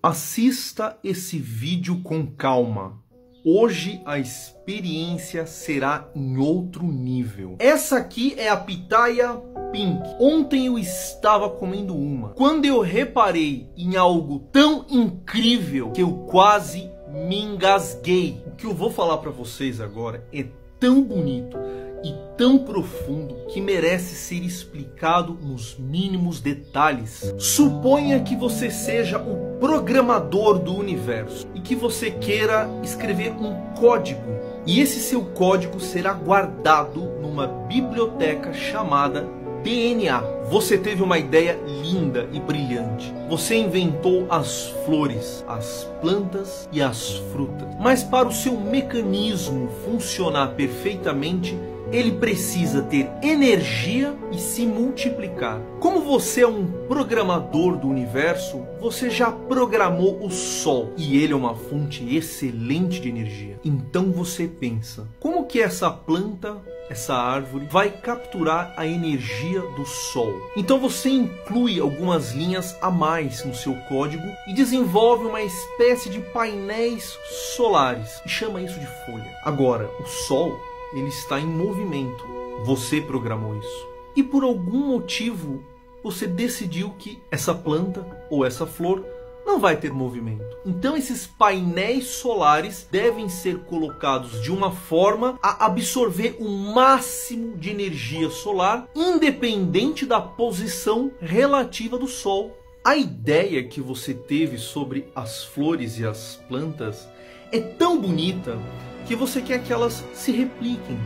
Assista esse vídeo com calma. Hoje a experiência será em outro nível. Essa aqui é a pitaia pink. Ontem eu estava comendo uma. Quando eu reparei em algo tão incrível que eu quase me engasguei. O que eu vou falar para vocês agora é tão bonito e tão profundo que merece ser explicado nos mínimos detalhes. Suponha que você seja o programador do universo e que você queira escrever um código. E esse seu código será guardado numa biblioteca chamada DNA. Você teve uma ideia linda e brilhante. Você inventou as flores, as plantas e as frutas. Mas para o seu mecanismo funcionar perfeitamente, ele precisa ter energia e se multiplicar. Como você é um programador do universo, você já programou o Sol e ele é uma fonte excelente de energia. Então você pensa, como que essa planta, essa árvore vai capturar a energia do Sol? Então você inclui algumas linhas a mais no seu código e desenvolve uma espécie de painéis solares e chama isso de folha. Agora, o Sol, ele está em movimento. Você programou isso. E por algum motivo, você decidiu que essa planta ou essa flor não vai ter movimento. Então esses painéis solares devem ser colocados de uma forma a absorver o máximo de energia solar, independente da posição relativa do Sol. A ideia que você teve sobre as flores e as plantas é tão bonita que você quer que elas se repliquem.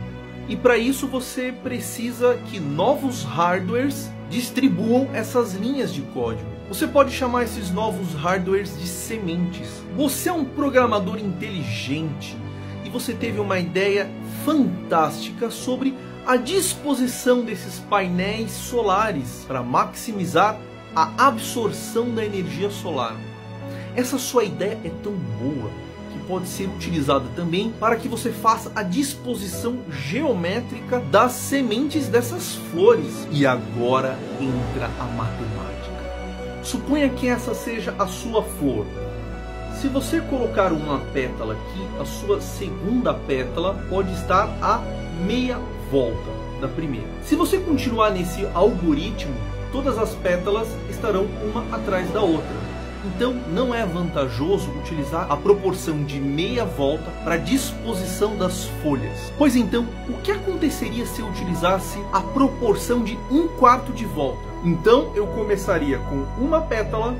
E para isso você precisa que novos hardwares distribuam essas linhas de código. Você pode chamar esses novos hardwares de sementes. Você é um programador inteligente e você teve uma ideia fantástica sobre a disposição desses painéis solares para maximizar a absorção da energia solar. Essa sua ideia é tão boa que pode ser utilizada também para que você faça a disposição geométrica das sementes dessas flores. E agora entra a matemática. Suponha que essa seja a sua flor. Se você colocar uma pétala aqui, a sua segunda pétala pode estar a meia volta da primeira. Se você continuar nesse algoritmo, todas as pétalas estarão uma atrás da outra. Então não é vantajoso utilizar a proporção de meia volta para a disposição das folhas. Pois então, o que aconteceria se eu utilizasse a proporção de 1/4 de volta? Então eu começaria com uma pétala,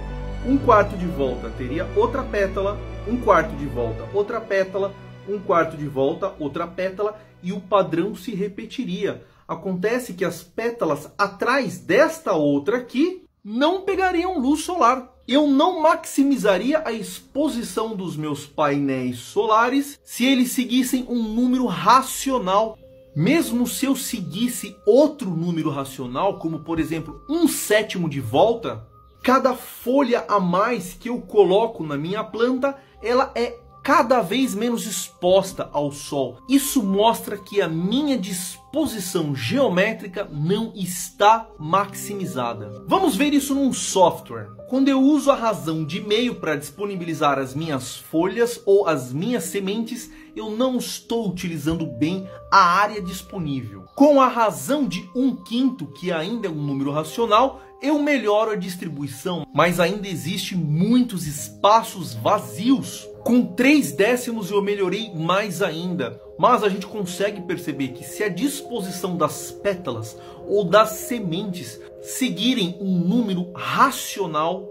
1/4 de volta teria outra pétala, 1/4 de volta outra pétala, 1/4 de volta outra pétala, e o padrão se repetiria. Acontece que as pétalas atrás desta outra aqui não pegariam luz solar. Eu não maximizaria a exposição dos meus painéis solares se eles seguissem um número racional. Mesmo se eu seguisse outro número racional, como por exemplo 1/7 de volta, cada folha a mais que eu coloco na minha planta, ela é cada vez menos exposta ao Sol. Isso mostra que a minha disposição geométrica não está maximizada. Vamos ver isso num software. Quando eu uso a razão de meio para disponibilizar as minhas folhas ou as minhas sementes, eu não estou utilizando bem a área disponível. Com a razão de 1/5, que ainda é um número racional, eu melhoro a distribuição, mas ainda existe muitos espaços vazios. Com 3/10 eu melhorei mais ainda, mas a gente consegue perceber que se a disposição das pétalas ou das sementes seguirem um número racional,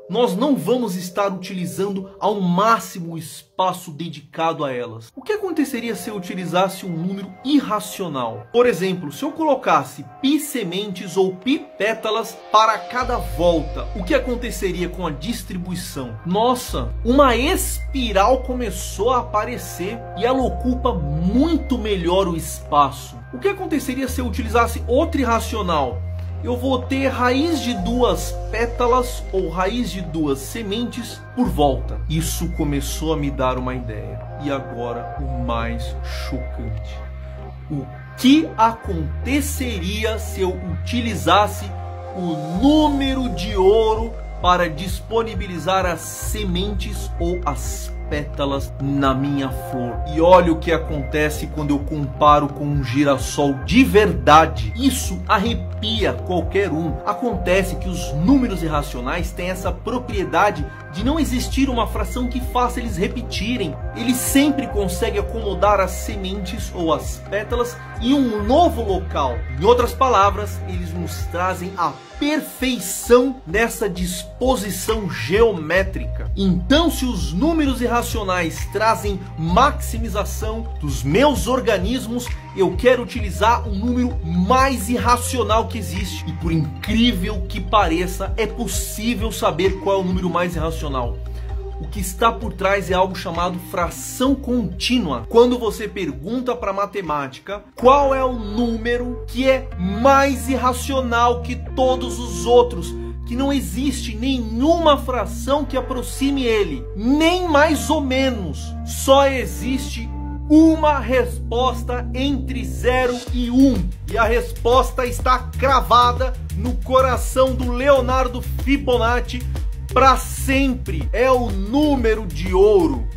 nós não vamos estar utilizando ao máximo o espaço dedicado a elas. O que aconteceria se eu utilizasse um número irracional? Por exemplo, se eu colocasse pi sementes ou pi pétalas para cada volta, o que aconteceria com a distribuição? Nossa, uma espiral começou a aparecer e ela ocupa muito melhor o espaço. O que aconteceria se eu utilizasse outro irracional? Eu vou ter raiz de 2 pétalas ou raiz de 2 sementes por volta. Isso começou a me dar uma ideia. E agora o mais chocante. O que aconteceria se eu utilizasse o número de ouro para disponibilizar as sementes ou as pétalas na minha flor. E olha o que acontece quando eu comparo com um girassol de verdade. Isso arrepia qualquer um. Acontece que os números irracionais têm essa propriedade de não existir uma fração que faça eles repetirem. Eles sempre conseguem acomodar as sementes ou as pétalas em um novo local. Em outras palavras, eles nos trazem a perfeição nessa disposição geométrica. Então, se os números irracionais trazem maximização dos meus organismos, eu quero utilizar um número mais irracional que existe. E por incrível que pareça, é possível saber qual é o número mais irracional. O que está por trás é algo chamado fração contínua. Quando você pergunta para a matemática qual é o número que é mais irracional que todos os outros, que não existe nenhuma fração que aproxime ele, nem mais ou menos, só existe uma resposta entre 0 e 1. E a resposta está cravada no coração do Leonardo Fibonacci para sempre. É o número de ouro.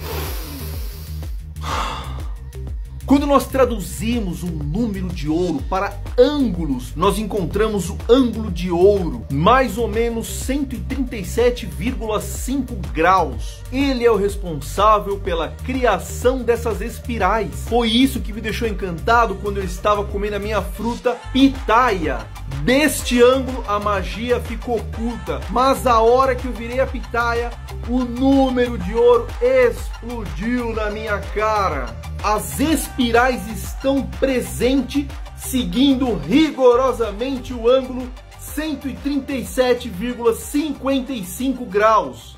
Quando nós traduzimos um número de ouro para ângulos, nós encontramos o ângulo de ouro, mais ou menos 137,5 graus. Ele é o responsável pela criação dessas espirais. Foi isso que me deixou encantado quando eu estava comendo a minha fruta pitaia. Deste ângulo a magia ficou oculta, mas a hora que eu virei a pitaia, o número de ouro explodiu na minha cara. As espirais estão presentes, seguindo rigorosamente o ângulo 137,55 graus.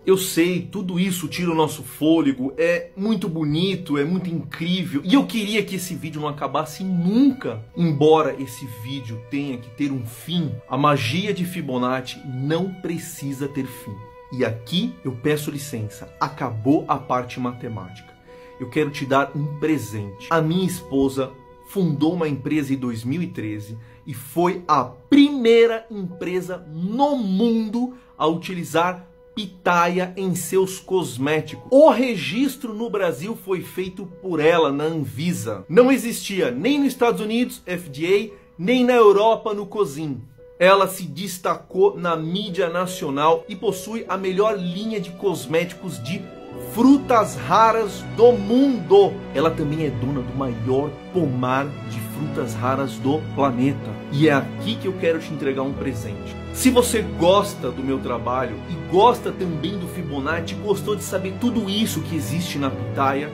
Eu sei, tudo isso tira o nosso fôlego, é muito bonito, é muito incrível. E eu queria que esse vídeo não acabasse nunca. Embora esse vídeo tenha que ter um fim, a magia de Fibonacci não precisa ter fim. E aqui eu peço licença, acabou a parte matemática. Eu quero te dar um presente. A minha esposa fundou uma empresa em 2013 e foi a primeira empresa no mundo a utilizar pitaia em seus cosméticos. O registro no Brasil foi feito por ela na Anvisa. Não existia nem nos Estados Unidos, FDA, nem na Europa, no COSIM. Ela se destacou na mídia nacional e possui a melhor linha de cosméticos de frutas raras do mundo. Ela também é dona do maior pomar de frutas raras do planeta. E é aqui que eu quero te entregar um presente. Se você gosta do meu trabalho e gosta também do Fibonacci, gostou de saber tudo isso que existe na pitaia,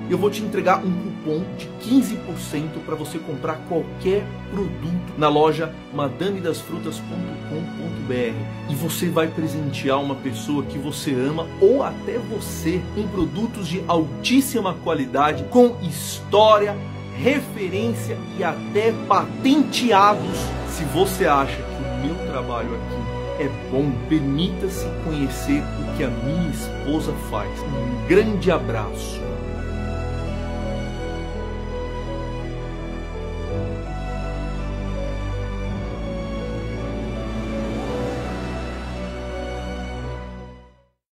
eu vou te entregar um cupom de 15% para você comprar qualquer produto na loja madamedasfrutas.com.br. E você vai presentear uma pessoa que você ama ou até você com produtos de altíssima qualidade, com história, referência e até patenteados. Se você acha que o meu trabalho aqui é bom, permita-se conhecer o que a minha esposa faz. Um grande abraço.